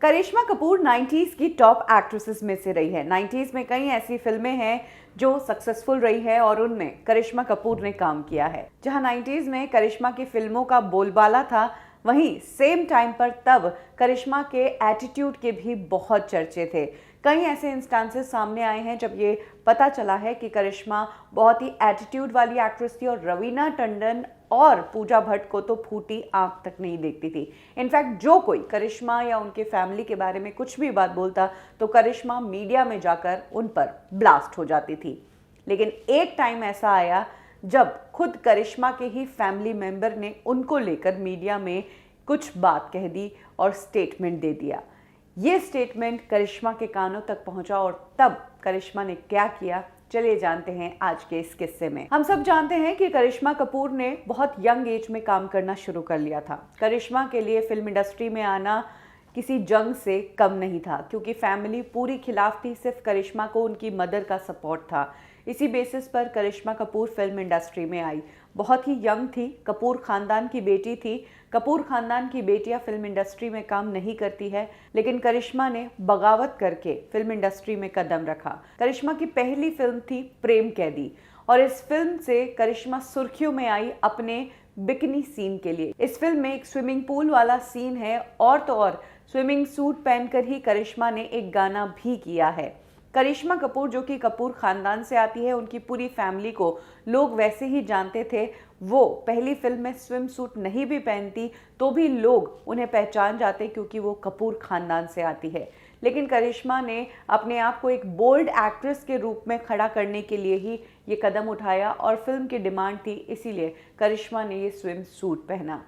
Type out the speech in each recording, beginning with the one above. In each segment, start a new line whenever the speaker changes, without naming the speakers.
करिश्मा Kapoor 90s की top actresses में से रही है। 90s में कई ऐसी फिल्में हैं जो सक्सेसफुल रही है और उनमें करिश्मा कपूर ने काम किया है। जहां 90s में करिश्मा की फिल्मों का बोलबाला था, वहीं सेम टाइम पर तब करिश्मा के एटीट्यूड के भी बहुत चर्चे थे। कई ऐसे इंस्टांसेस सामने आए हैं जब ये पता चला है कि करिश्मा बहुत ही एटीट्यूड वाली एक्ट्रेस थी और रवीना टंडन और पूजा भट्ट को तो फूटी आंख तक नहीं देखती थी। इनफैक्ट जो कोई करिश्मा या उनके फैमिली के बारे में कुछ भी बात बोलता तो करिश्मा मीडिया में जाकर उन पर ब्लास्ट हो जाती थी। लेकिन एक टाइम ऐसा आया जब खुद करिश्मा के ही फैमिली मेंबर ने उनको लेकर मीडिया में कुछ बात कह दी और स्टेटमेंट दे दिया। ये स्टेटमेंट करिश्मा के कानों तक पहुंचा और तब करिश्मा ने क्या किया, चलिए जानते हैं आज के इस किस्से में। हम सब जानते हैं कि करिश्मा कपूर ने बहुत यंग एज में काम करना शुरू कर लिया था। करिश्मा के लिए फिल्म इंडस्ट्री में आना किसी जंग से कम नहीं था, क्योंकि फैमिली पूरी खिलाफ थी, सिर्फ करिश्मा को उनकी मदर का सपोर्ट था। इसी बेसिस पर करिश्मा कपूर फिल्म इंडस्ट्री में आई। बहुत ही यंग थी, कपूर खानदान की बेटी थी। कपूर खानदान की बेटियां फिल्म इंडस्ट्री में काम नहीं करती है, लेकिन करिश्मा ने बगावत करके फिल्म इंडस्ट्री में कदम रखा। करिश्मा की पहली फिल्म थी प्रेम कैदी और इस फिल्म से करिश्मा सुर्खियों में आई अपने बिकनी सीन के लिए। इस फिल्म में एक स्विमिंग पूल वाला सीन है और तो और स्विमिंग सूट पहनकर ही करिश्मा ने एक गाना भी किया है। करिश्मा कपूर जो कि कपूर खानदान से आती है, उनकी पूरी फैमिली को लोग वैसे ही जानते थे। वो पहली फिल्म में स्विम सूट नहीं भी पहनती तो भी लोग उन्हें पहचान जाते क्योंकि वो कपूर खानदान से आती है। लेकिन करिश्मा ने अपने आप को एक बोल्ड एक्ट्रेस के रूप में खड़ा करने के लिए ही ये कदम उठाया और फिल्म की डिमांड थी, इसीलिए करिश्मा ने ये स्विम सूट पहना।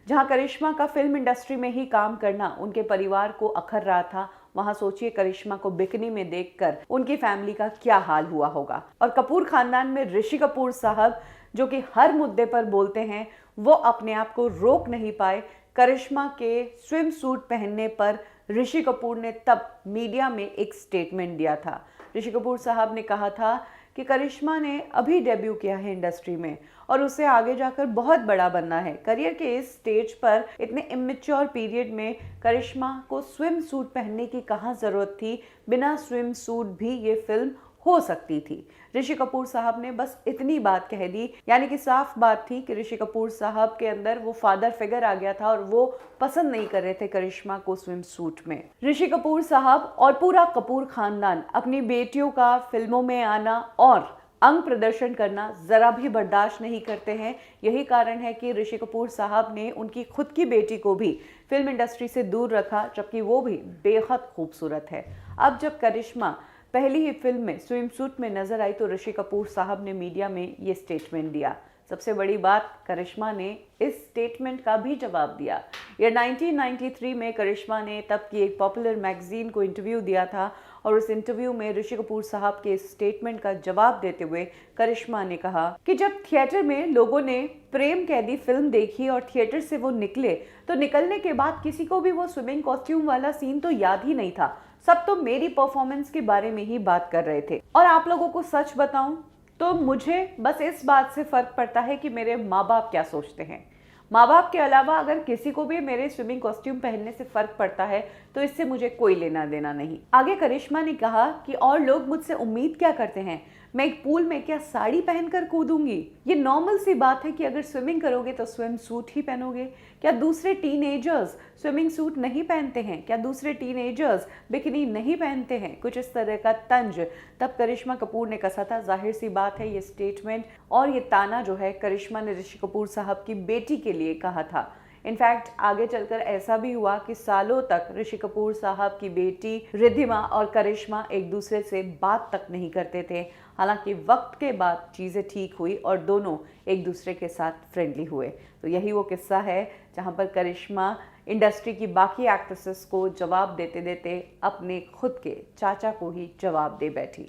जहां करिश्मा का फिल्म इंडस्ट्री में ही काम करना उनके परिवार को अखर रहा था, वहां सोचिए करिश्मा को बिकनी में देखकर उनकी फैमिली का क्या हाल हुआ होगा। और कपूर खानदान में ऋषि कपूर साहब जो कि हर मुद्दे पर बोलते हैं, वो अपने आप को रोक नहीं पाए। करिश्मा के स्विम सूट पहनने पर ऋषि कपूर ने तब मीडिया में एक स्टेटमेंट दिया था। ऋषि कपूर साहब ने कहा था कि करिश्मा ने अभी डेब्यू किया है इंडस्ट्री में और उसे आगे जाकर बहुत बड़ा बनना है। करियर के इस स्टेज पर इतने इमेच्योर पीरियड में करिश्मा को स्विम सूट पहनने की कहाँ ज़रूरत थी, बिना स्विम सूट भी ये फिल्म हो सकती थी। ऋषि कपूर साहब ने बस इतनी बात कह दी, यानी कि साफ बात थी कि ऋषि कपूर साहब के अंदर वो फादर फिगर आ गया था और वो पसंद नहीं कर रहे थे करिश्मा को स्विम सूट में। ऋषि कपूर साहब और पूरा कपूर खानदान अपनी बेटियों का फिल्मों में आना और अंग प्रदर्शन करना जरा भी बर्दाश्त नहीं करते हैं। यही कारण है कि ऋषि कपूर साहब ने उनकी खुद की बेटी को भी फिल्म इंडस्ट्री से दूर रखा, जबकि वो भी बेहद खूबसूरत है। अब जब करिश्मा पहली ही फिल्म में स्विम सूट में नजर आई तो ऋषि कपूर साहब ने मीडिया में ये स्टेटमेंट दिया। सबसे बड़ी बात, करिश्मा ने इस स्टेटमेंट का भी जवाब दिया। ये 1993 में करिश्मा ने तब की एक पॉपुलर मैगजीन को इंटरव्यू दिया था और उस इंटरव्यू में ऋषि कपूर साहब के इस स्टेटमेंट का जवाब देते हुए करिश्मा ने कहा कि जब थिएटर में लोगों ने प्रेम कैदी फिल्म देखी और थिएटर से वो निकले तो निकलने के बाद किसी को भी वो स्विमिंग कॉस्ट्यूम वाला सीन तो याद ही नहीं था। सब तो मेरी परफॉर्मेंस के बारे में ही बात कर रहे थे। और आप लोगों को सच बताऊं तो मुझे बस इस बात से फर्क पड़ता है कि मेरे माँ बाप क्या सोचते हैं। माँ बाप के अलावा अगर किसी को भी मेरे स्विमिंग कॉस्ट्यूम पहनने से फर्क पड़ता है तो इससे मुझे कोई लेना देना नहीं। आगे करिश्मा ने कहा कि और लोग मुझसे उम्मीद क्या करते हैं, मैं एक पूल में क्या साड़ी पहनकर कूदूंगी? ये नॉर्मल सी बात है कि अगर स्विमिंग करोगे तो स्विम सूट ही पहनोगे। क्या दूसरे टीनेजर्स स्विमिंग सूट नहीं पहनते हैं? क्या दूसरे टीनेजर्स बिकिनी नहीं पहनते हैं? कुछ इस तरह का तंज तब करिश्मा कपूर ने कसा था। जाहिर सी बात है ये स्टेटमेंट और ये ताना जो है करिश्मा ने ऋषि कपूर साहब की बेटी के लिए कहा था। इनफैक्ट आगे चलकर ऐसा भी हुआ कि सालों तक ऋषि कपूर साहब की बेटी रिद्धिमा और करिश्मा एक दूसरे से बात तक नहीं करते थे। हालांकि वक्त के बाद चीज़ें ठीक हुई और दोनों एक दूसरे के साथ फ्रेंडली हुए। तो यही वो किस्सा है जहां पर करिश्मा इंडस्ट्री की बाकी एक्ट्रेसेस को जवाब देते देते अपने खुद के चाचा को ही जवाब दे बैठी।